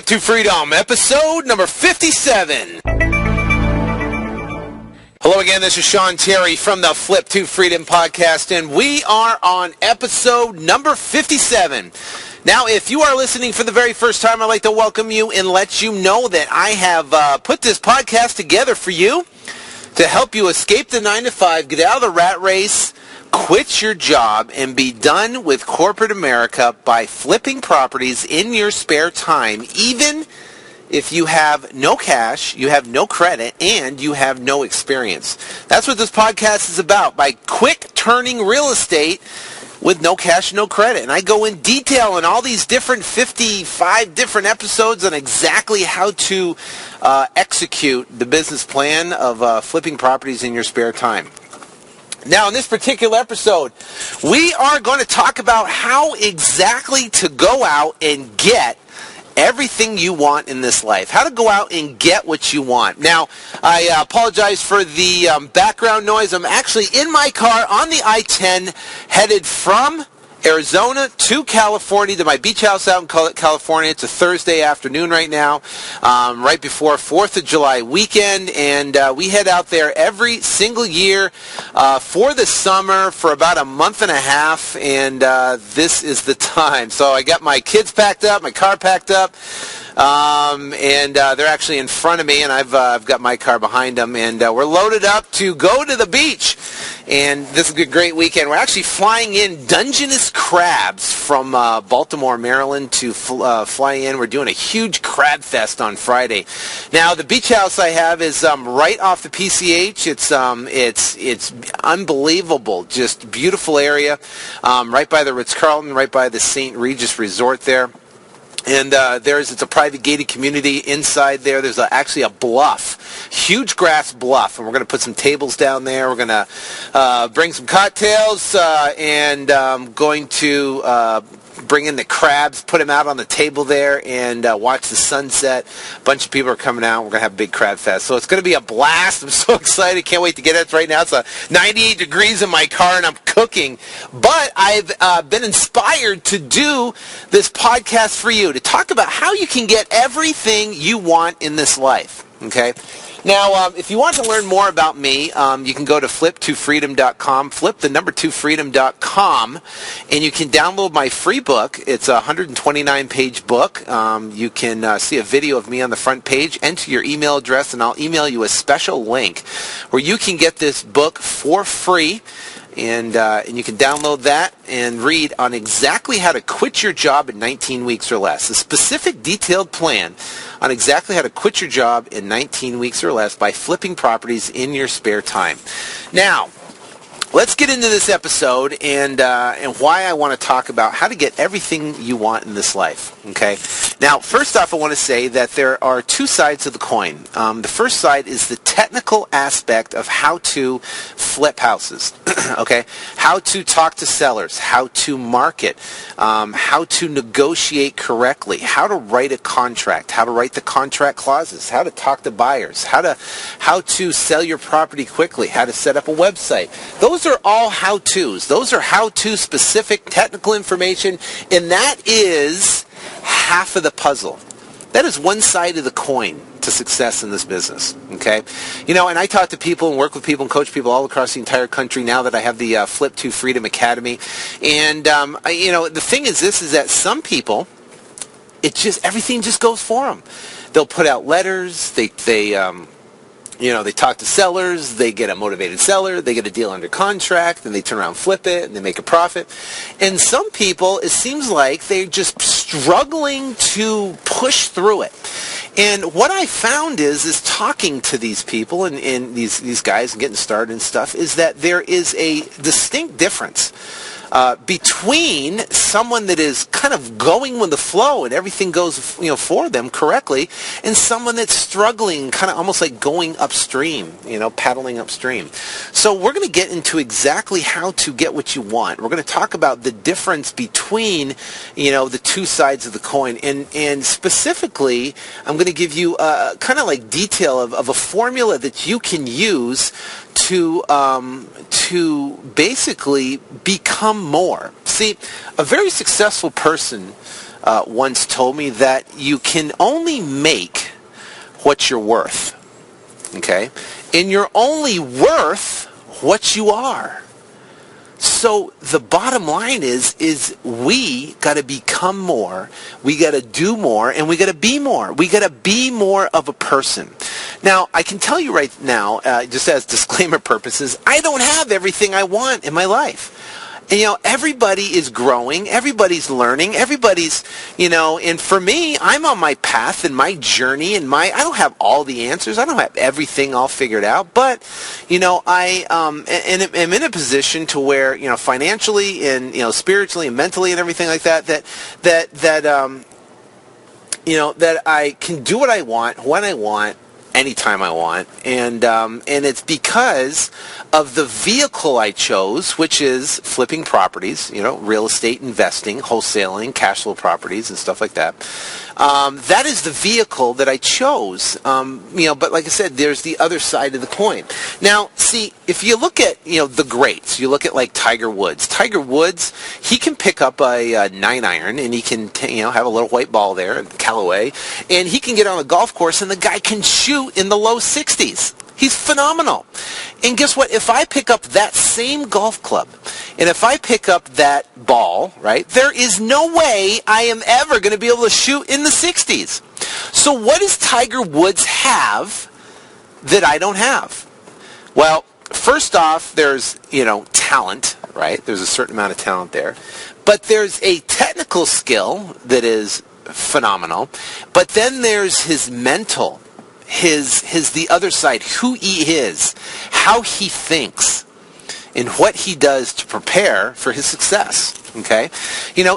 Flip to Freedom, episode number 57. Hello again, this is Sean Terry from the Flip to Freedom podcast, and we are on episode number 57. Now, if you are listening for the very first time, I'd like to welcome you and let you know that I have put this podcast together for you to help you escape the 9-to-5, get out of the rat race, quit your job, and be done with corporate America by flipping properties in your spare time, even if you have no cash, you have no credit, and you have no experience. That's what this podcast is about, by quick turning real estate with no cash, no credit. And I go in detail in all these different 55 different episodes on exactly how to execute the business plan of flipping properties in your spare time. Now, in this particular episode, we are going to talk about how exactly to go out and get everything you want in this life. How to go out and get what you want. Now, I apologize for the background noise. I'm actually in my car on the I-10 headed from Arizona to California, to my beach house out in California. It's a Thursday afternoon right now, right before 4th of July weekend, and we head out there every single year for the summer for about a month and a half, and this is the time. So I got my kids packed up, my car packed up, and they're actually in front of me, and I've got my car behind them, and we're loaded up to go to the beach. And this is a great weekend. We're actually flying in Dungeness crabs from Baltimore, Maryland to fly in. We're doing a huge crab fest on Friday. Now, the beach house I have is right off the PCH. It's unbelievable, just beautiful area, right by the Ritz-Carlton, right by the St. Regis Resort there. And it's a private gated community inside there. There's actually a bluff, huge grass bluff, and we're going to put some tables down there. We're going to bring some cocktails and going to bring in the crabs, put them out on the table there, and watch the sunset. A bunch of people are coming out. We're going to have a big crab fest. So it's going to be a blast. I'm so excited. Can't wait to get it. Right now it's 98 degrees in my car, and I'm cooking. But I've been inspired to do this podcast for you, to talk about how you can get everything you want in this life. Okay? Now, if you want to learn more about me, you can go to flip2freedom.com, flip2freedom.com, and you can download my free book. It's a 129-page book. You can see a video of me on the front page, enter your email address, and I'll email you a special link where you can get this book for free. And you can download that and read on exactly how to quit your job in 19 weeks or less. A specific detailed plan on exactly how to quit your job in 19 weeks or less by flipping properties in your spare time. Now, let's get into this episode and why I want to talk about how to get everything you want in this life. Okay. Now, first off, I want to say that there are two sides of the coin. The first side is the technical aspect of how to flip houses. Okay, how to talk to sellers, how to market, how to negotiate correctly, how to write a contract, how to write the contract clauses, how to talk to buyers, how to sell your property quickly, how to set up a website. Those are all how-tos. Those are how-to specific technical information, and that is half of the puzzle. That is one side of the coin to success in this business, okay? And I talk to people and work with people and coach people all across the entire country now that I have the Flip to Freedom Academy. And, the thing is this, is that some people, everything just goes for them. They'll put out letters, they talk to sellers, they get a motivated seller, they get a deal under contract, and they turn around and flip it, and they make a profit. And some people, it seems like they're just struggling to push through it. And what I found is talking to these people and these guys and getting started and stuff, is that there is a distinct difference between someone that is kind of going with the flow and everything goes, for them correctly, and someone that's struggling, kind of almost like going upstream, paddling upstream. So we're going to get into exactly how to get what you want. We're going to talk about the difference between, the two sides of the coin, and specifically, I'm going to give you kind of like detail of a formula that you can use to basically become more. See, a very successful person once told me that you can only make what you're worth. Okay? And you're only worth what you are. So the bottom line is we got to become more, we got to do more, and we got to be more. We got to be more of a person. Now, I can tell you right now, just as disclaimer purposes, I don't have everything I want in my life. And, everybody is growing, everybody's learning, everybody's, and for me, I'm on my path and my journey and I don't have all the answers. I don't have everything all figured out, but, I am in a position to where, financially and, spiritually and mentally and everything like that I can do what I want, when I want, anytime I want, and it's because of the vehicle I chose, which is flipping properties, real estate investing, wholesaling, cash flow properties, and stuff like that. That is the vehicle that I chose, but like I said, there's the other side of the coin. Now, see, if you look at, the greats, you look at like Tiger Woods. Tiger Woods, he can pick up a 9-iron, and he can, have a little white ball there, Callaway, and he can get on a golf course, and the guy can shoot in the low 60s. He's phenomenal. And guess what? If I pick up that same golf club, and if I pick up that ball, right, there is no way I am ever going to be able to shoot in the 60s. So what does Tiger Woods have that I don't have? Well, first off, there's, talent, right? There's a certain amount of talent there. But there's a technical skill that is phenomenal. But then there's his mental, his the other side, who he is, how he thinks, and what he does to prepare for his success. Okay?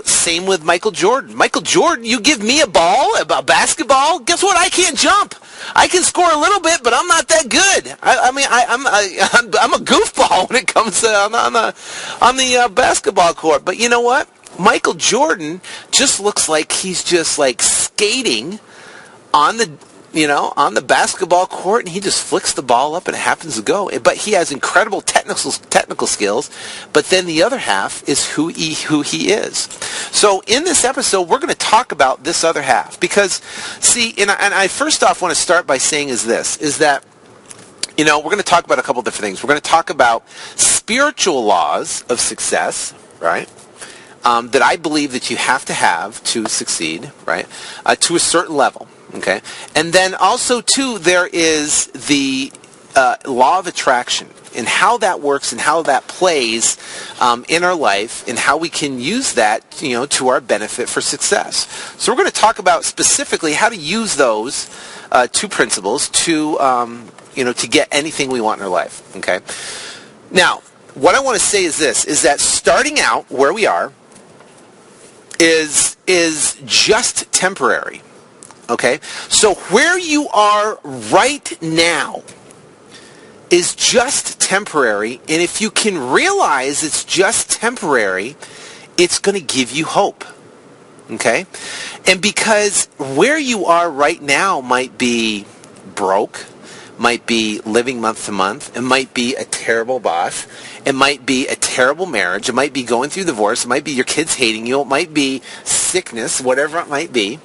Same with Michael Jordan. Michael Jordan, you give me a ball, a basketball, guess what? I can't jump. I can score a little bit, but I'm not that good. I'm a goofball when it comes to on the basketball court. But you know what? Michael Jordan just looks like he's just like skating on the basketball court, and he just flicks the ball up and it happens to go. But he has incredible technical skills. But then the other half is who he is. So in this episode, we're going to talk about this other half because, see, and I first off want to start by saying is that we're going to talk about a couple different things. We're going to talk about spiritual laws of success, right? That I believe that you have to succeed, right? To a certain level. Okay, and then also too, there is the law of attraction and how that works and how that plays in our life and how we can use that, to our benefit for success. So we're going to talk about specifically how to use those two principles to, to get anything we want in our life. Okay. Now, what I want to say is this: is that starting out where we are is just temporary. Okay, so where you are right now is just temporary, and if you can realize it's just temporary, it's going to give you hope. Okay, and because where you are right now might be broke, might be living month to month, it might be a terrible boss, it might be a terrible marriage, it might be going through divorce, it might be your kids hating you, it might be sickness, whatever it might be.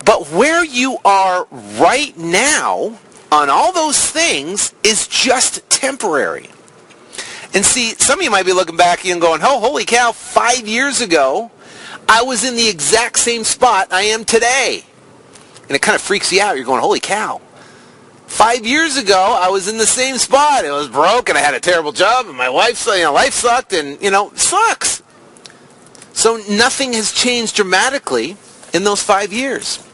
But where you are right now on all those things is just temporary. And see, some of you might be looking back and going, oh, holy cow, 5 years ago, I was in the exact same spot I am today. And it kind of freaks you out. You're going, holy cow. 5 years ago, I was in the same spot. It was broke, and I had a terrible job, and my life sucked, and, it sucks. So nothing has changed dramatically in those 5 years.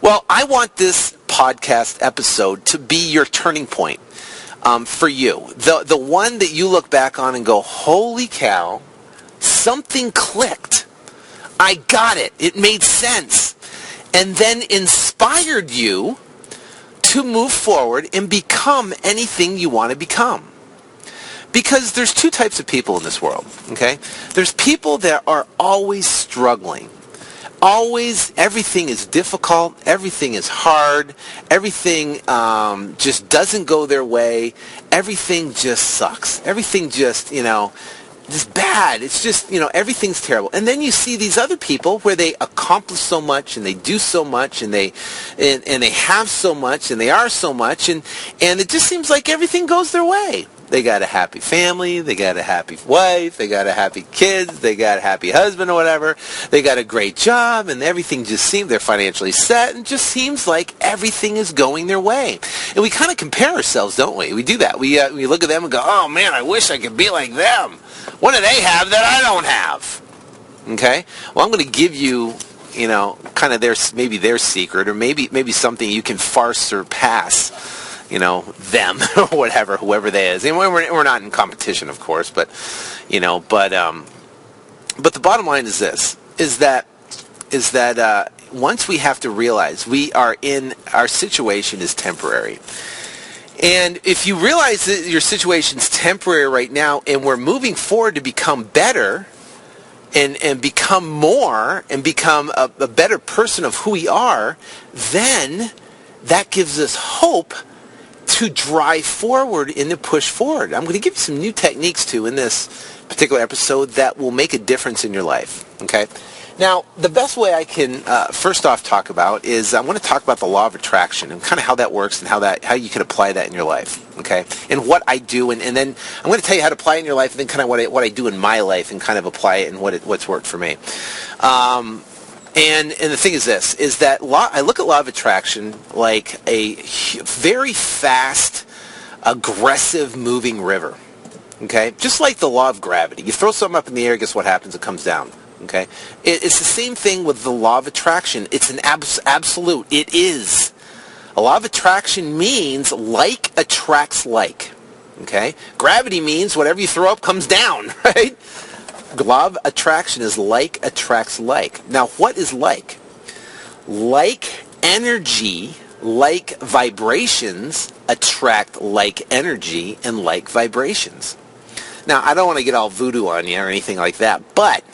Well, I want this podcast episode to be your turning point for you. The one that you look back on and go, holy cow, something clicked. I got it. It made sense. And then inspired you to move forward and become anything you want to become. Because there's two types of people in this world, okay? There's people that are always struggling. Always, everything is difficult, everything is hard, everything just doesn't go their way, everything just sucks. Everything just, just bad. It's just, everything's terrible. And then you see these other people where they accomplish so much and they do so much and they have so much and they are so much and it just seems like everything goes their way. They got a happy family, they got a happy wife, they got a happy kids, they got a happy husband or whatever, they got a great job, and everything just seems, they're financially set, and just seems like everything is going their way. And we kind of compare ourselves, don't we? We do that. We look at them and go, oh man, I wish I could be like them. What do they have that I don't have? Okay? Well, I'm going to give you, kind of maybe their secret, or maybe something you can far surpass them or whatever, whoever they is. And we're not in competition, of course, but the bottom line is this, is that once we have to realize our situation is temporary. And if you realize that your situation's temporary right now and we're moving forward to become better and become more and become a better person of who we are, then that gives us hope to drive forward and to push forward. I'm going to give you some new techniques too in this particular episode that will make a difference in your life. Okay? Now, the best way I can first off talk about is I want to talk about the law of attraction and kind of how that works and how you can apply that in your life. Okay? And what I do, and then I'm going to tell you how to apply it in your life, and then kind of what I do in my life and kind of apply it and what's worked for me. And the thing is this, is that I look at law of attraction like a very fast, aggressive moving river. Okay? Just like the law of gravity. You throw something up in the air, guess what happens? It comes down. Okay? It's the same thing with the law of attraction. It's an absolute. It is. A law of attraction means like attracts like. Okay? Gravity means whatever you throw up comes down, right? Law of attraction is like attracts like. Now, what is like? Like energy, like vibrations attract like energy and like vibrations. Now, I don't want to get all voodoo on you or anything like that, but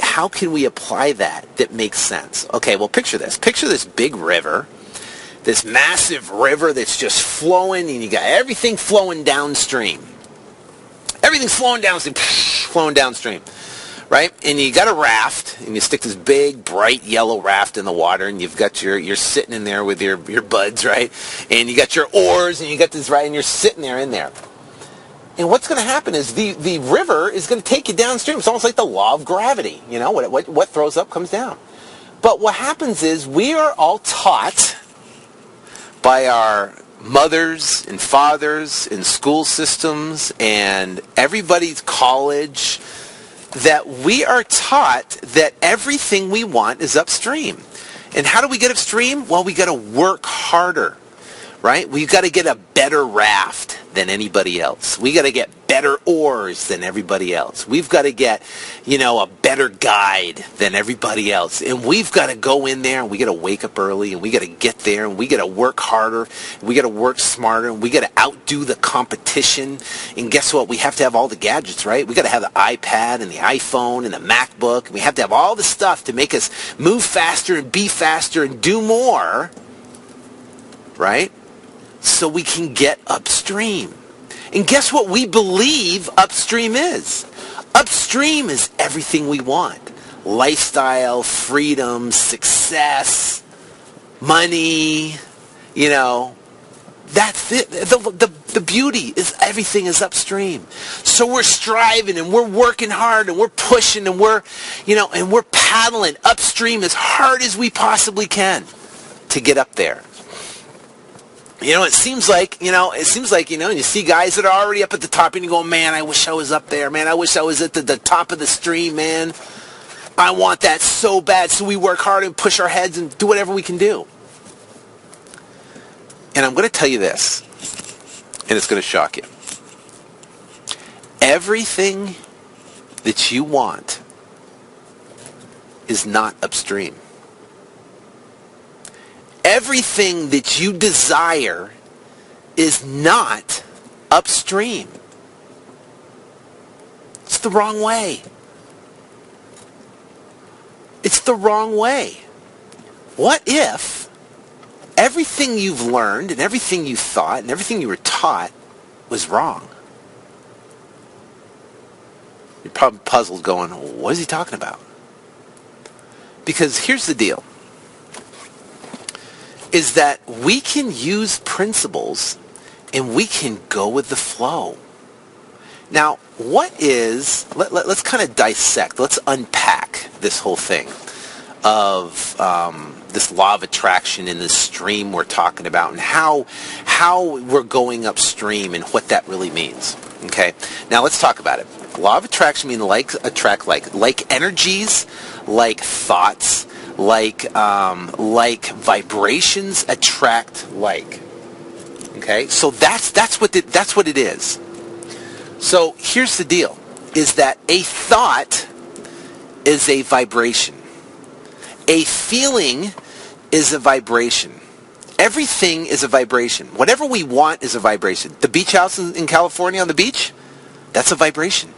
how can we apply that makes sense? Okay, well, picture this. Picture this big river, this massive river that's just flowing, and you got everything flowing downstream. Everything's flowing downstream, right? And you got a raft, and you stick this big, bright yellow raft in the water, and you're sitting in there with your buds, right? And you got your oars, and you got this, right, and you're sitting there in there. And what's going to happen is the river is going to take you downstream. It's almost like the law of gravity. What throws up comes down. But what happens is we are all taught by our mothers and fathers in school systems and everybody's college that we are taught that everything we want is upstream. And how do we get upstream? Well, we got to work harder, right? We've got to get a better raft than anybody else. We got to get better oars than everybody else. We've got to get, a better guide than everybody else. And we've got to go in there and we got to wake up early and we got to get there and we got to work harder. We got to work smarter and we got to outdo the competition. And guess what? We have to have all the gadgets, right? We got to have the iPad and the iPhone and the MacBook. And we have to have all the stuff to make us move faster and be faster and do more, right? So we can get upstream. And guess what we believe upstream is? Upstream is everything we want. Lifestyle, freedom, success, money, that's it. The beauty is everything is upstream. So we're striving and we're working hard and we're pushing and we're paddling upstream as hard as we possibly can to get up there. It seems like, and you see guys that are already up at the top and you go, man, I wish I was up there, man. I wish I was at the top of the stream, man. I want that so bad. So we work hard and push our heads and do whatever we can do. And I'm going to tell you this, and it's going to shock you. Everything that you want is not upstream. Everything that you desire is not upstream. It's the wrong way. It's the wrong way. What if everything you've learned and everything you thought and everything you were taught was wrong? You're probably puzzled going, what is he talking about? Because here's the deal, is that we can use principles and we can go with the flow. Now, let's kind of dissect, let's unpack this whole thing of this law of attraction and this stream we're talking about and how we're going upstream and what that really means. Okay, now let's talk about it. Law of attraction means like attract like energies, like thoughts, like vibrations attract like. Okay, so that's what it is. So here's the deal: is that a thought is a vibration, a feeling is a vibration. Everything is a vibration. Whatever we want is a vibration. The beach house in California on the beach, that's a vibration.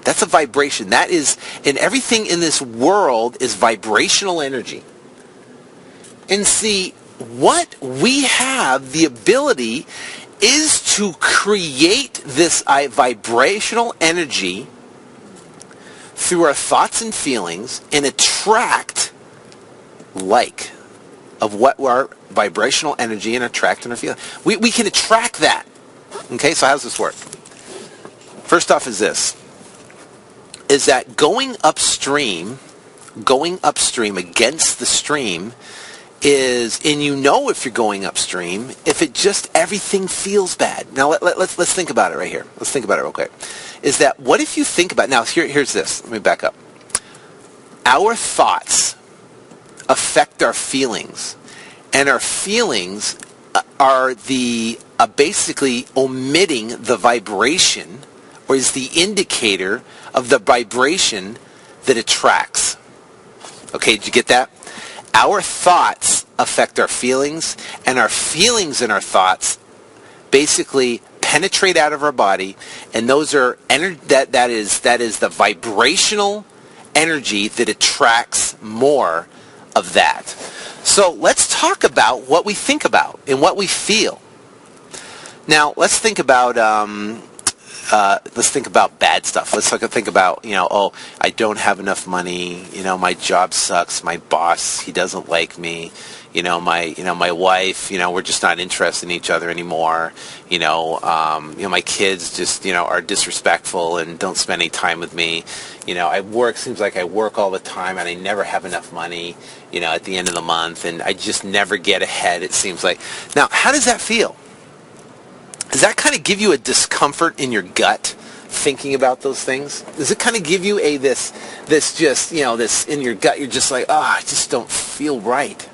That's a vibration. That is, and everything in this world is vibrational energy. And see, what we have the ability is to create this vibrational energy through our thoughts and feelings and attract like of what our vibrational energy and attract and our feeling. We can attract that. Okay, so how does this work? First off is this, is that going upstream against the stream is, and you know if you're going upstream, if it just everything feels bad. Now let's think about it right here. Let's think about it real quick. Is that what if you think about, now here's this, let me back up. Our thoughts affect our feelings, and our feelings are the basically omitting the vibration, or is the indicator of the vibration that attracts. Okay, did you get that? Our thoughts affect our feelings, and our feelings and our thoughts basically penetrate out of our body, and those are that is the vibrational energy that attracts more of that. So let's talk about what we think about and what we feel. Now let's think about bad stuff. Let's think about, I don't have enough money. My job sucks. My boss, he doesn't like me. My wife, we're just not interested in each other anymore. My kids just, are disrespectful and don't spend any time with me. Seems like I work all the time and I never have enough money, at the end of the month, and I just never get ahead, it seems like. Now, how does that feel? Does that kind of give you a discomfort in your gut thinking about those things? Does it kind of give you this in your gut, you're just like, I just don't feel right.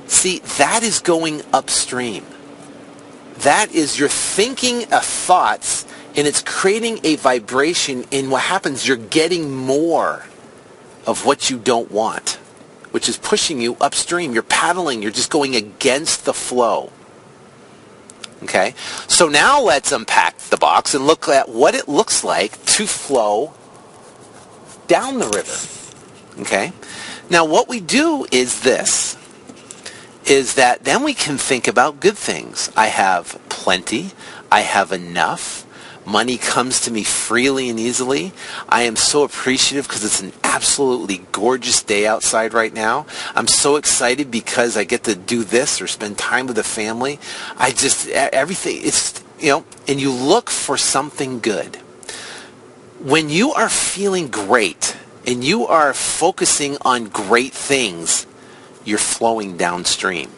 See, that is going upstream. That is, you're thinking of thoughts and it's creating a vibration, and what happens, you're getting more of what you don't want, which is pushing you upstream. You're paddling, you're just going against the flow. Okay, so now let's unpack the box and look at what it looks like to flow down the river. Okay, now what we do is this, is that then we can think about good things. I have plenty, I have enough, money comes to me freely and easily. I am so appreciative because it's an absolutely gorgeous day outside right now. I'm so excited because I get to do this or spend time with the family. Everything, it's, and you look for something good. When you are feeling great and you are focusing on great things, you're flowing downstream.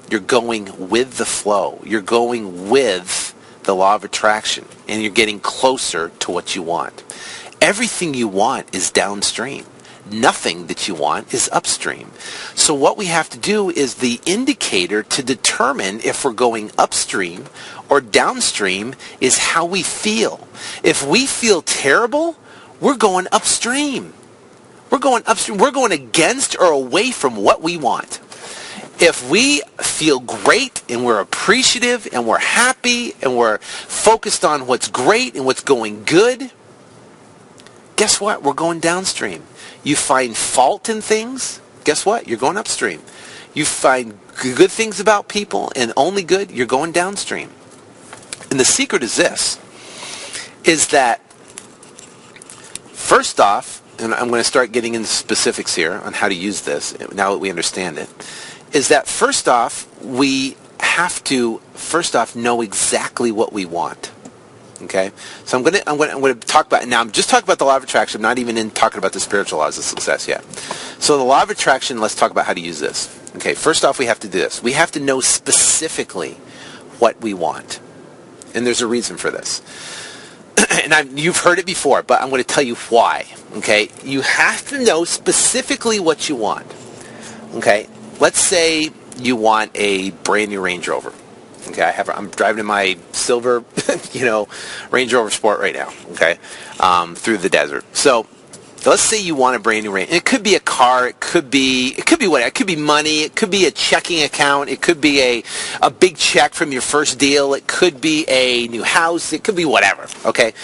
You're going with the flow. You're going with the law of attraction, and you're getting closer to what you want. Everything you want is downstream. Nothing that you want is upstream. So what we have to do is the indicator to determine if we're going upstream or downstream is how we feel. If we feel terrible, we're going upstream. We're going upstream. We're going against or away from what we want. If we feel great and we're appreciative and we're happy and we're focused on what's great and what's going good, guess what? We're going downstream. You find fault in things, guess what? You're going upstream. You find good things about people and only good, you're going downstream. And the secret is this, is that First off, and I'm going to start getting into specifics here on how to use this now that we understand it, is that first off, we have to know exactly what we want. Okay, so I'm going to talk about now. I'm just talking about the law of attraction. I'm not even talking about the spiritual laws of success yet. So the law of attraction. Let's talk about how to use this. Okay, first off, we have to do this. We have to know specifically what we want, and there's a reason for this. And you've heard it before, but I'm going to tell you why. Okay, you have to know specifically what you want. Okay, let's say you want a brand new Range Rover. Okay, I'm driving in my silver, Range Rover Sport right now. Okay, through the desert. So let's say you want a brand new Range. It could be a car. It could be what? It could be money. It could be a checking account. It could be a big check from your first deal. It could be a new house. It could be whatever. Okay,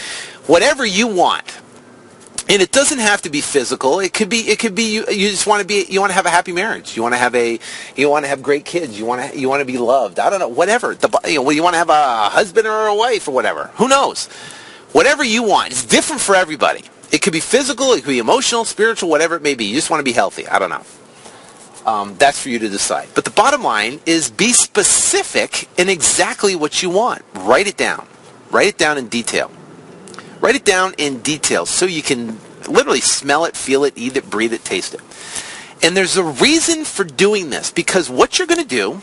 whatever you want. And it doesn't have to be physical. It could be you just want to have a happy marriage. You want to have great kids. You want to be loved. I don't know, whatever. You want to have a husband or a wife or whatever. Who knows? Whatever you want. It's different for everybody. It could be physical, it could be emotional, spiritual, whatever it may be. You just want to be healthy. I don't know. That's for you to decide. But the bottom line is be specific in exactly what you want. Write it down. Write it down in detail. Write it down in detail so you can literally smell it, feel it, eat it, breathe it, taste it. And there's a reason for doing this, because what you're going to do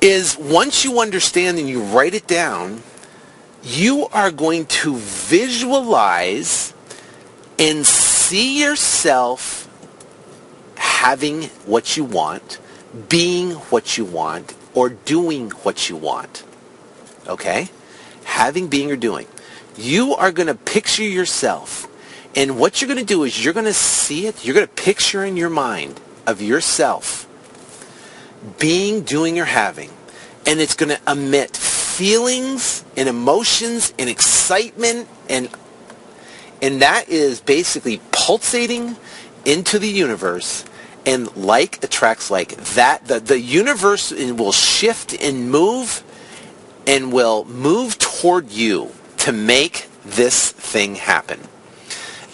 is once you understand and you write it down, you are going to visualize and see yourself having what you want, being what you want, or doing what you want. Okay? Having, being, or doing. You are going to picture yourself. And what you're going to do is you're going to see it. You're going to picture in your mind of yourself being, doing, or having. And it's going to emit feelings and emotions and excitement. And that is basically pulsating into the universe. And like attracts like. That the universe will shift and will move toward you to make this thing happen.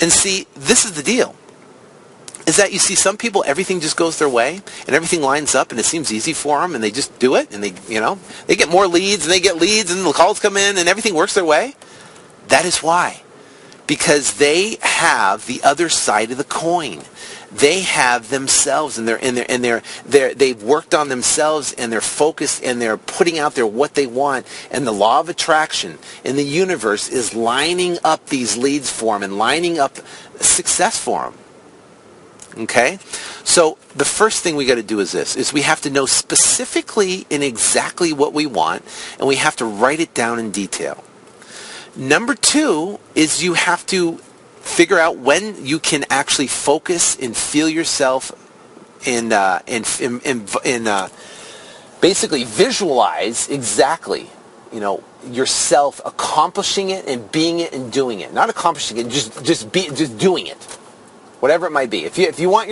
And see, this is the deal. Is that you see some people, everything just goes their way and everything lines up and it seems easy for them and they just do it and they get more leads and they get leads and the calls come in and everything works their way. That is why. Because they have the other side of the coin. They have themselves and they've worked on themselves and they're focused and they're putting out there what they want, and the law of attraction in the universe is lining up these leads for them and lining up success for them. Okay? So the first thing we got to do is this, is we have to know specifically and exactly what we want, and we have to write it down in detail. Number two is you have to figure out when you can actually focus and feel yourself and basically visualize exactly, yourself accomplishing it and being it and doing it. Not accomplishing it, just doing it. Whatever it might be. If you want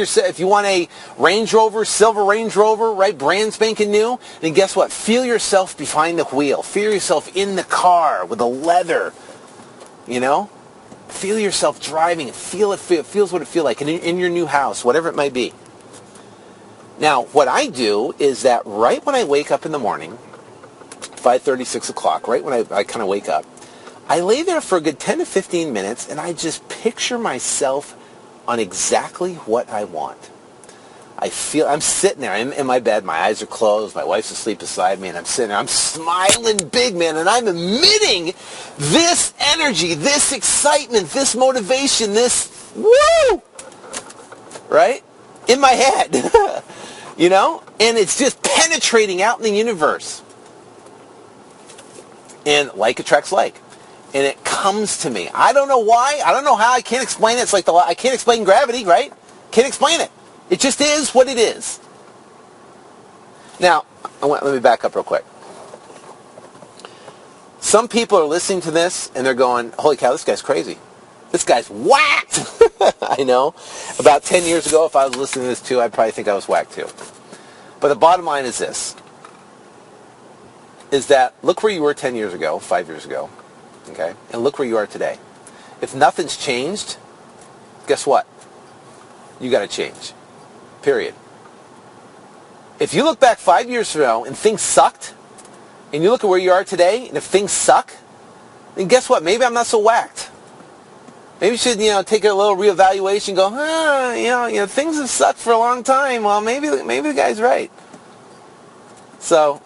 a Range Rover, silver Range Rover, right, brand spanking new, then guess what? Feel yourself behind the wheel. Feel yourself in the car with the leather. Feel yourself driving. Feels what it feels like in your new house, whatever it might be. Now, what I do is that right when I wake up in the morning, 5:30, 6 o'clock, right when I kind of wake up, I lay there for a good 10 to 15 minutes and I just picture myself on exactly what I want. I'm sitting there in my bed, my eyes are closed, my wife's asleep beside me, and I'm sitting there, I'm smiling big, man, and I'm emitting this energy, this excitement, this motivation, this woo, right, in my head, and it's just penetrating out in the universe. And like attracts like. And it comes to me. I don't know why. I don't know how. I can't explain it. It's like I can't explain gravity, right? Can't explain it. It just is what it is. Now, let me back up real quick. Some people are listening to this and they're going, holy cow, this guy's crazy. This guy's whacked. I know. About 10 years ago, if I was listening to this too, I'd probably think I was whacked too. But the bottom line is this. Is that look where you were 10 years ago, 5 years ago. Okay? And look where you are today. If nothing's changed, guess what? You got to change. Period. If you look back 5 years from now and things sucked, and you look at where you are today, and if things suck, then guess what? Maybe I'm not so whacked. Maybe you should, take a little reevaluation. Go, things have sucked for a long time. Well, maybe the guy's right. So,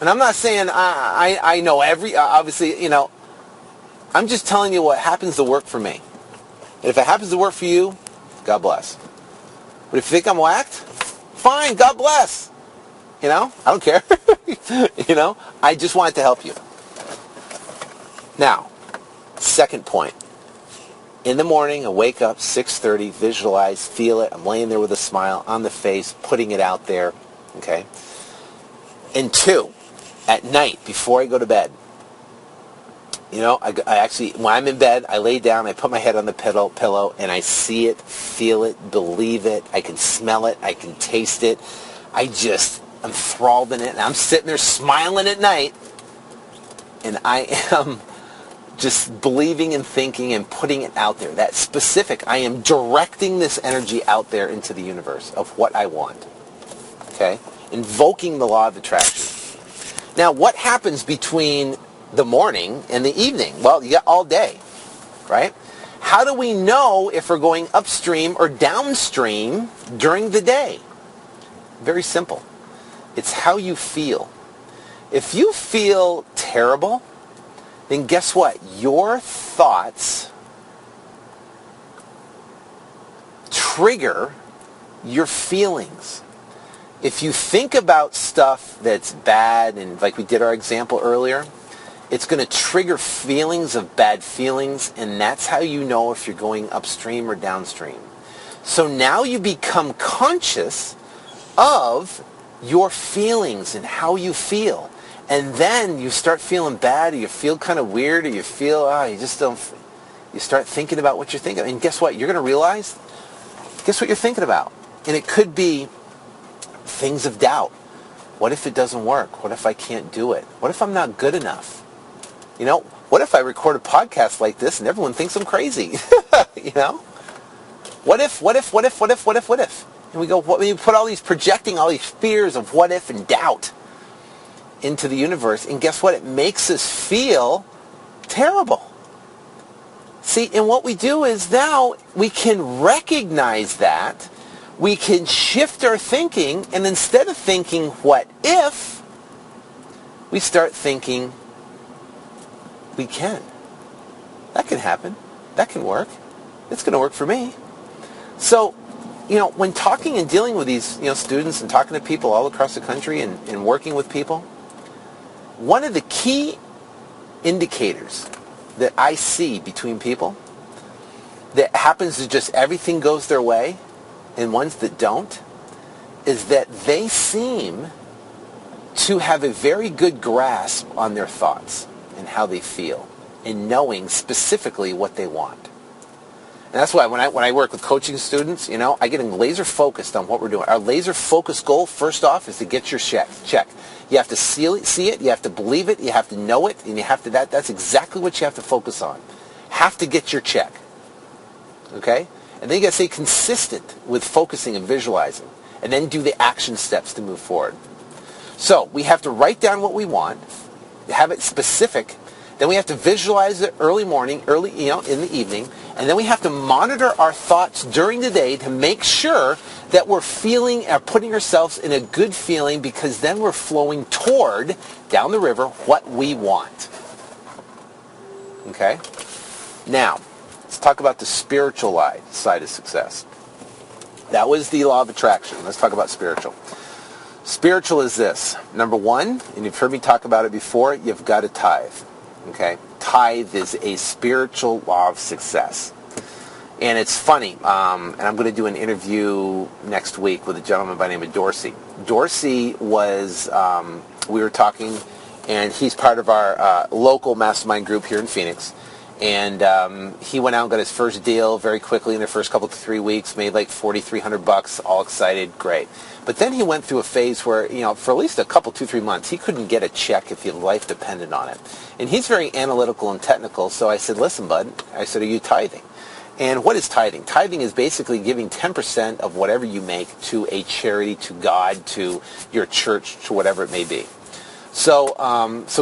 and I'm not saying I know obviously, I'm just telling you what happens to work for me. And if it happens to work for you, God bless. But if you think I'm whacked, fine, God bless. I don't care. I just wanted to help you. Now, second point. In the morning, I wake up, 6:30, visualize, feel it. I'm laying there with a smile on the face, putting it out there. Okay? And 2, at night, before I go to bed, I actually, when I'm in bed, I lay down, I put my head on the pillow, and I see it, feel it, believe it. I can smell it. I can taste it. I'm enthralled in it, and I'm sitting there smiling at night, and I am just believing and thinking and putting it out there. That specific, I am directing this energy out there into the universe of what I want. Okay? Invoking the law of attraction. Now, what happens between the morning and the evening? Well, you got all day, right? How do we know if we're going upstream or downstream during the day? Very simple. It's how you feel. If you feel terrible, then guess what? Your thoughts trigger your feelings. If you think about stuff that's bad, and like we did our example earlier, it's going to trigger feelings of bad feelings, and that's how you know if you're going upstream or downstream. So now you become conscious of your feelings and how you feel. And then you start feeling bad, or you feel kind of weird, or you feel, you just don't, you start thinking about what you're thinking. And guess what? You're going to realize, guess what you're thinking about? And it could be things of doubt. What if it doesn't work? What if I can't do it? What if I'm not good enough? What if I record a podcast like this and everyone thinks I'm crazy? What if? And we go, when you put projecting all these fears of what if and doubt into the universe, and guess what? It makes us feel terrible. See, and what we do is now we can recognize that, we can shift our thinking, and instead of thinking, what if, we start thinking, we can. That can happen. That can work. It's going to work for me. So, when talking and dealing with these, students and talking to people all across the country and working with people, one of the key indicators that I see between people that happens to just everything goes their way and ones that don't is that they seem to have a very good grasp on their thoughts and how they feel and knowing specifically what they want. And that's why when I work with coaching students, I get them laser focused on what we're doing. Our laser focused goal, first off, is to get your check. You have to see it, you have to believe it, you have to know it, and you have to, that's exactly what you have to focus on. Have to get your check. Okay? And then you got to stay consistent with focusing and visualizing. And then do the action steps to move forward. So, we have to write down what we want, have it specific, then we have to visualize it early morning, in the evening, and then we have to monitor our thoughts during the day to make sure that we're feeling, putting ourselves in a good feeling, because then we're flowing toward, down the river, what we want. Okay? Now, let's talk about the spiritual side of success. That was the law of attraction. Let's talk about spiritual. Spiritual is this. Number 1, and you've heard me talk about it before, you've got to tithe. Okay? Tithe is a spiritual law of success. And it's funny, and I'm going to do an interview next week with a gentleman by the name of Dorsey. Dorsey was, we were talking, and he's part of our local mastermind group here in Phoenix. And he went out and got his first deal very quickly in the first couple to 3 weeks, made like $4,300, all excited, great. But then he went through a phase where, for at least a couple, 2-3 months, he couldn't get a check if his life depended on it. And he's very analytical and technical, so I said, listen, bud, I said, are you tithing? And what is tithing? Tithing is basically giving 10% of whatever you make to a charity, to God, to your church, to whatever it may be. So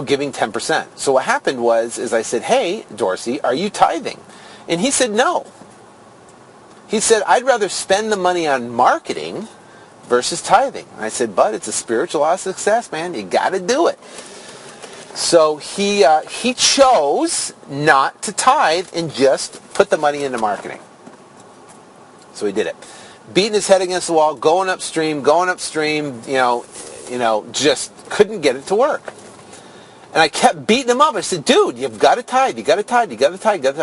giving 10%. So what happened is I said, hey, Dorsey, are you tithing? And he said, no. He said, I'd rather spend the money on marketing versus tithing. And I said, bud, it's a spiritual law of success, man. You got to do it. So he chose not to tithe and just put the money into marketing. So he did it. Beating his head against the wall, going upstream, just couldn't get it to work. And I kept beating him up. I said, dude, you've got to tithe. You got to tithe.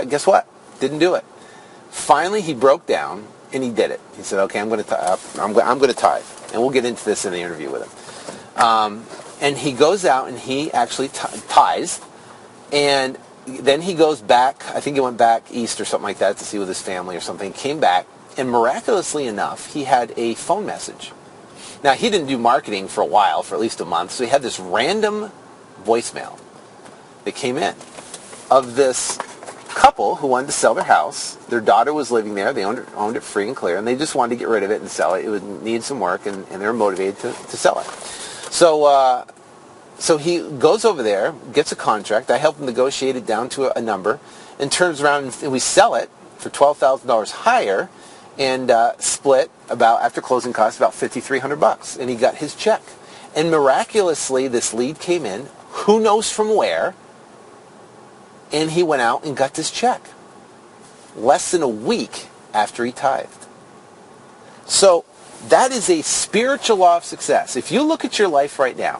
Guess what? Didn't do it. Finally, he broke down and he did it. He said, okay, I'm going to tithe. And we'll get into this in the interview with him. And he goes out and he actually tithes. And then he goes back. I think he went back east or something like that to see with his family or something. Came back. And miraculously enough, he had a phone message. Now, he didn't do marketing for a while, for at least a month, so he had this random voicemail that came in of this couple who wanted to sell their house. Their daughter was living there. They owned it free and clear, and they just wanted to get rid of it and sell it. It would need some work, and they were motivated to sell it. So he goes over there, gets a contract. I help him negotiate it down to a number, and turns around and we sell it for $12,000 higher, and split about, after closing costs, about $5,300. And he got his check. And miraculously, this lead came in, who knows from where, and he went out and got this check less than a week after he tithed. So that is a spiritual law of success. If you look at your life right now,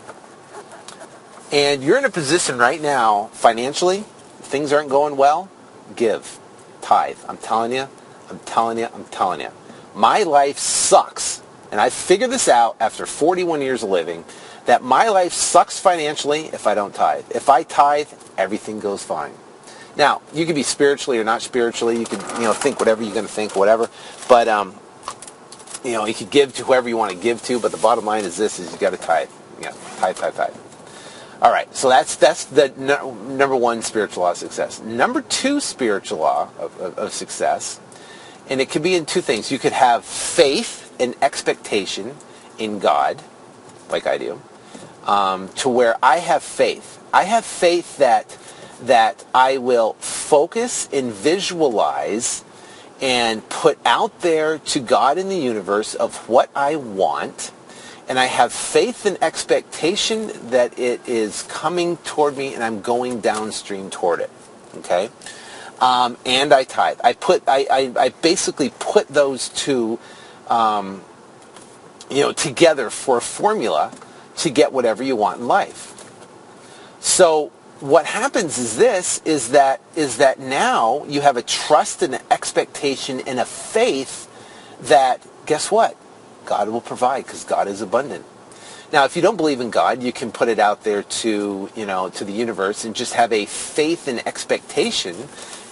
and you're in a position right now, financially, things aren't going well, give, tithe. I'm telling you. My life sucks. And I figured this out after 41 years of living, that my life sucks financially if I don't tithe. If I tithe, everything goes fine. Now, you can be spiritually or not spiritually. You can, think whatever you're going to think, whatever. But, you could give to whoever you want to give to. But the bottom line is this, is you got to tithe. Tithe. All right, so that's the number one spiritual law of success. Number two spiritual law of success, and it could be in two things. You could have faith and expectation in God, like I do, to where I have faith. I have faith that I will focus and visualize and put out there to God in the universe of what I want, and I have faith and expectation that it is coming toward me and I'm going downstream toward it. Okay? And I tithe. I basically put those two, together for a formula to get whatever you want in life. So what happens is that now you have a trust and an expectation and a faith that, guess what? God will provide, because God is abundant. Now, if you don't believe in God, you can put it out there to the universe and just have a faith and expectation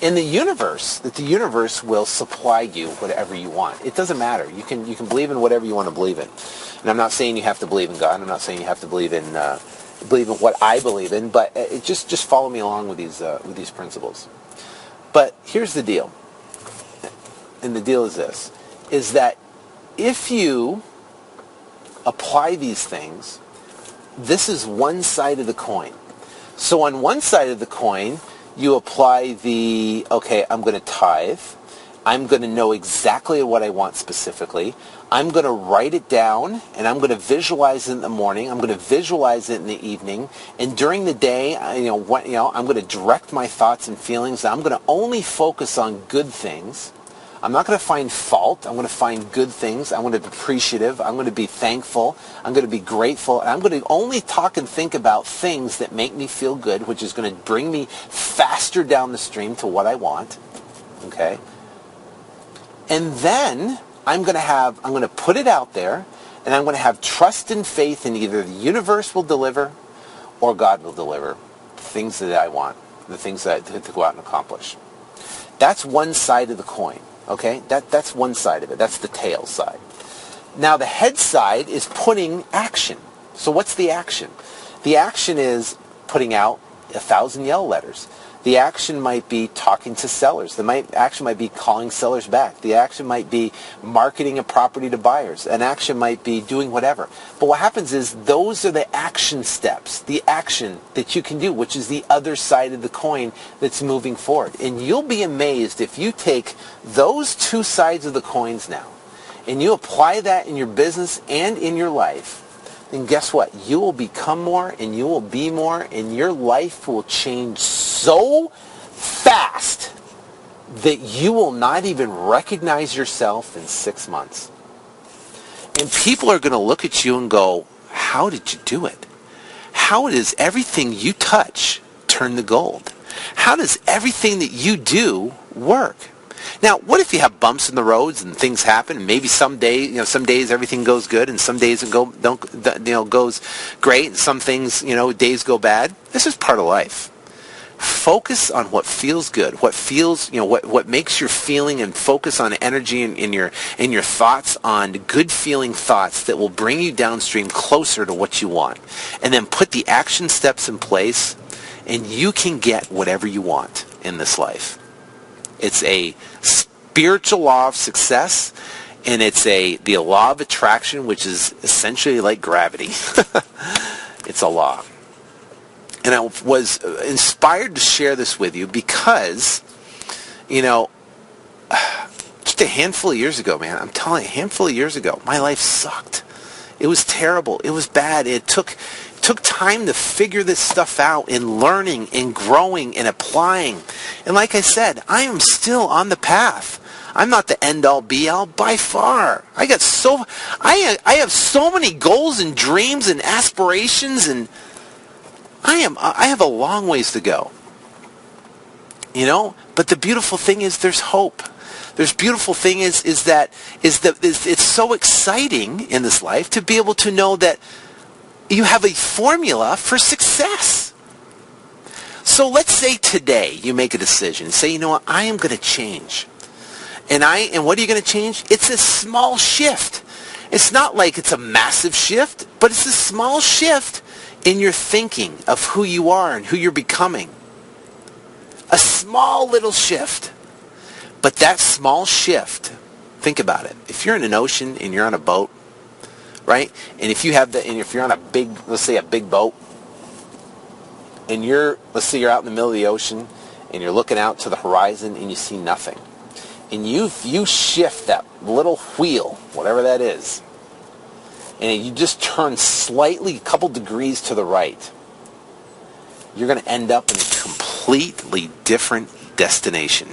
in the universe that the universe will supply you whatever you want. It doesn't matter. You can believe in whatever you want to believe in. And I'm not saying you have to believe in God. I'm not saying you have to believe in what I believe in. But just follow me along with these principles. But here's the deal. And the deal is this: is that if you apply these things, this is one side of the coin. So on one side of the coin, you apply I'm going to tithe. I'm going to know exactly what I want specifically. I'm going to write it down, and I'm going to visualize it in the morning. I'm going to visualize it in the evening. And during the day, I'm going to direct my thoughts and feelings. I'm going to only focus on good things. I'm not going to find fault. I'm going to find good things. I'm going to be appreciative. I'm going to be thankful. I'm going to be grateful. And I'm going to only talk and think about things that make me feel good, which is going to bring me faster down the stream to what I want. Okay? And then I'm going to put it out there, and I'm going to have trust and faith in either the universe will deliver or God will deliver things that I want. the things that to go out and accomplish. That's one side of the coin, okay? That's one side of it. That's the tail side. Now the head side is putting action. So what's the action? The action is putting out 1,000 yellow letters. The action might be talking to sellers. The action might be calling sellers back. The action might be marketing a property to buyers. An action might be doing whatever. But what happens is those are the action steps, the action that you can do, which is the other side of the coin that's moving forward. And you'll be amazed if you take those two sides of the coins now and you apply that in your business and in your life. Then guess what? You will become more and you will be more and your life will change so fast that you will not even recognize yourself in 6 months. And people are going to look at you and go, how did you do it? How does everything you touch turn to gold? How does everything that you do work? Now, what if you have bumps in the roads and things happen, and maybe some days everything goes good, and some days it goes great, and some things, days go bad? This is part of life. Focus on what feels good, what feels, what makes your feeling, and focus on energy in your thoughts on good feeling thoughts that will bring you downstream closer to what you want. And then put the action steps in place, and you can get whatever you want in this life. It's a spiritual law of success, and it's the law of attraction, which is essentially like gravity. It's a law. And I was inspired to share this with you because, just a handful of years ago, man, I'm telling you, a handful of years ago, my life sucked. It was terrible. It was bad. It took time to figure this stuff out and learning and growing and applying. And like I said, I am still on the path. I'm not the end-all be-all by far. I have so many goals and dreams and aspirations, and I have a long ways to go. But the beautiful thing is there's hope. There's beautiful thing is that it's so exciting in this life to be able to know that you have a formula for success. So let's say today you make a decision. Say, you know what, I am going to change. And what are you going to change? It's a small shift. It's not like it's a massive shift, but it's a small shift in your thinking of who you are and who you're becoming. A small little shift. But that small shift, think about it. If you're in an ocean and you're on a boat, right? And if you're on a big boat, and let's say you're out in the middle of the ocean, and you're looking out to the horizon and you see nothing. And you shift that little wheel, whatever that is, and you just turn slightly, a couple degrees to the right, you're going to end up in a completely different destination.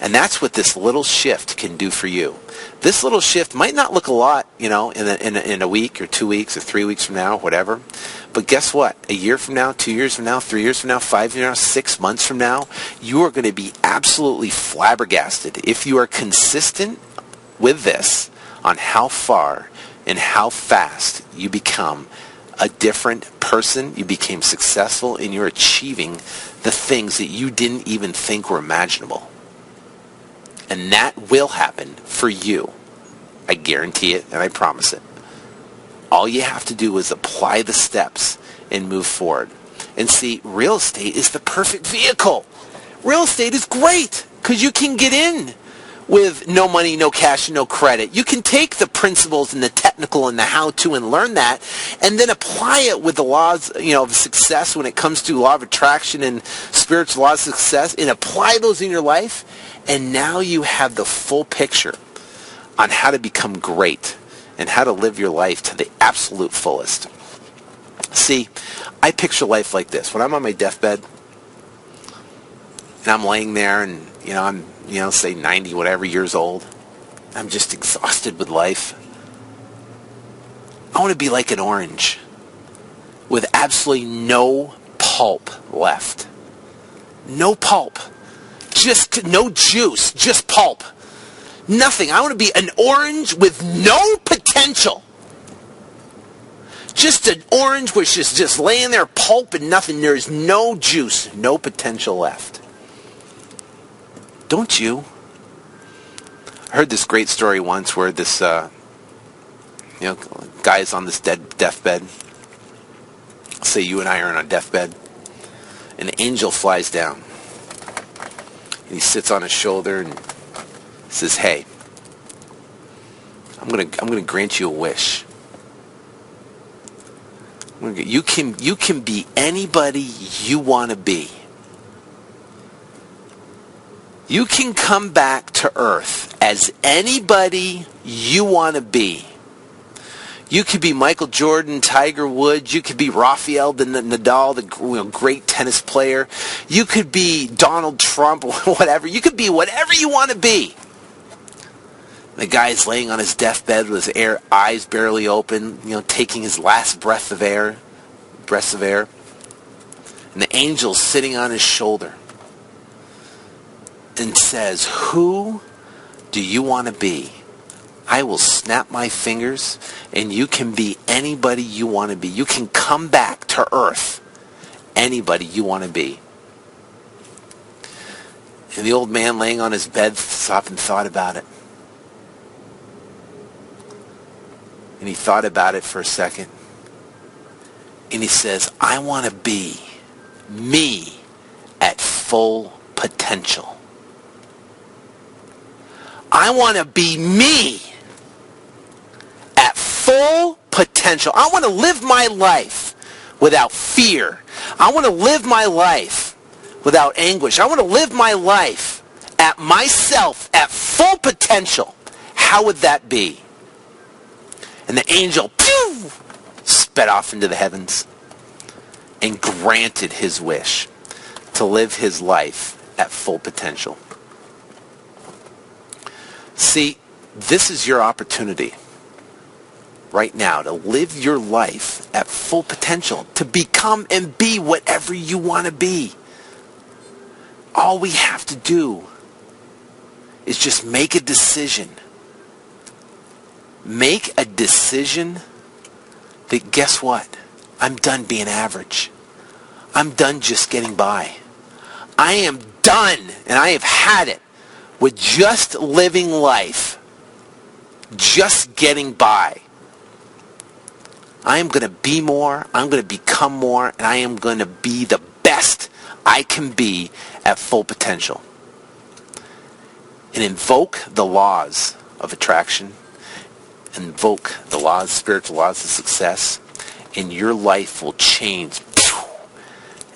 And that's what this little shift can do for you. This little shift might not look a lot, in a week or 2 weeks or 3 weeks from now, whatever. But guess what? A year from now, 2 years from now, 3 years from now, 5 years from now, 6 months from now, you are going to be absolutely flabbergasted if you are consistent with this on how far and how fast you become a different person, you became successful, and you're achieving the things that you didn't even think were imaginable. And that will happen for you. I guarantee it, and I promise it. All you have to do is apply the steps and move forward. And see, real estate is the perfect vehicle. Real estate is great because you can get in with no money, no cash, no credit. You can take the principles and the technical and the how-to and learn that, and then apply it with the laws, of success when it comes to law of attraction and spiritual laws of success, and apply those in your life. And now you have the full picture on how to become great and how to live your life to the absolute fullest. See, I picture life like this. When I'm on my deathbed and I'm laying there and, I'm, say 90 whatever years old, I'm just exhausted with life. I want to be like an orange with absolutely no pulp left. No pulp. Just no juice, just pulp. Nothing. I want to be an orange with no potential. Just an orange which is just laying there, pulp and nothing. There's no juice, no potential left. Don't you? I heard this great story once where this guy is on this deathbed. Say you and I are on a deathbed. An angel flies down. And he sits on his shoulder and says, "Hey, I'm gonna grant you a wish. You can be anybody you want to be. You can come back to earth as anybody you want to be. You could be Michael Jordan, Tiger Woods. You could be Rafael Nadal, the great tennis player. You could be Donald Trump, whatever. You could be whatever you want to be." The guy's laying on his deathbed with his eyes barely open, taking his last breaths of air. And the angel's sitting on his shoulder and says, "Who do you want to be? I will snap my fingers and you can be anybody you want to be. You can come back to earth anybody you want to be." And the old man laying on his bed stopped and thought about it. And he thought about it for a second. And he says, "I want to be me at full potential. I want to be me at full potential. I want to live my life without fear. I want to live my life without anguish. I want to live my life at myself at full potential. How would that be?" And the angel sped off into the heavens and granted his wish to live his life at full potential. See, this is your opportunity right now to live your life at full potential, to become and be whatever you want to be. All we have to do is just make a decision. Make a decision that, guess what? I'm done being average. I'm done just getting by. I am done, and I have had it with just living life, just getting by. I am going to be more, I'm going to become more, and I am going to be the best I can be at full potential. And invoke the laws of attraction, invoke the laws, spiritual laws of success, and your life will change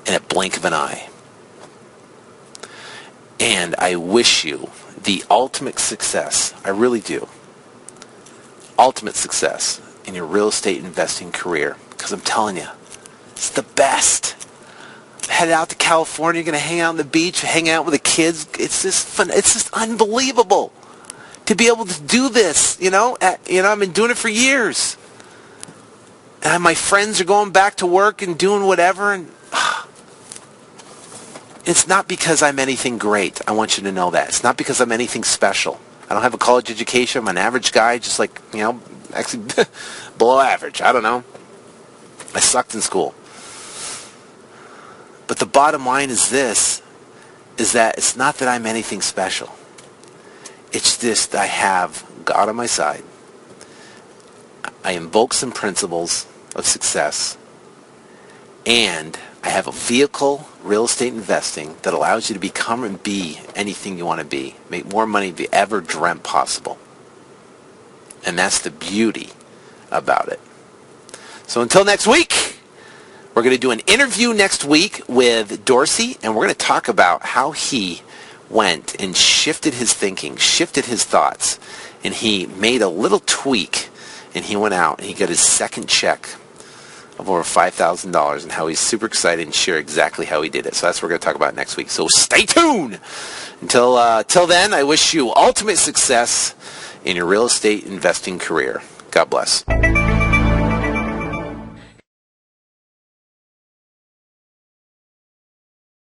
in a blink of an eye. And I wish you the ultimate success, I really do, ultimate success in your real estate investing career, because I'm telling you, it's the best. Head out to California, you're going to hang out on the beach, hang out with the kids. It's just fun. It's just unbelievable to be able to do this. I've been doing it for years. And my friends are going back to work and doing whatever, and it's not because I'm anything great. I want you to know that. It's not because I'm anything special. I don't have a college education. I'm an average guy, just like, actually below average. I don't know. I sucked in school. But the bottom line is this, is that it's not that I'm anything special. It's just that I have God on my side. I invoke some principles of success. And I have a vehicle, real estate investing, that allows you to become and be anything you want to be. Make more money than you ever dreamt possible. And that's the beauty about it. So until next week, we're going to do an interview next week with Dorsey, and we're going to talk about how he went and shifted his thinking, shifted his thoughts, and he made a little tweak, and he went out and he got his second check of over $5,000, and how he's super excited and share exactly how he did it. So that's what we're going to talk about next week. So stay tuned. Till then, I wish you ultimate success in your real estate investing career. God bless.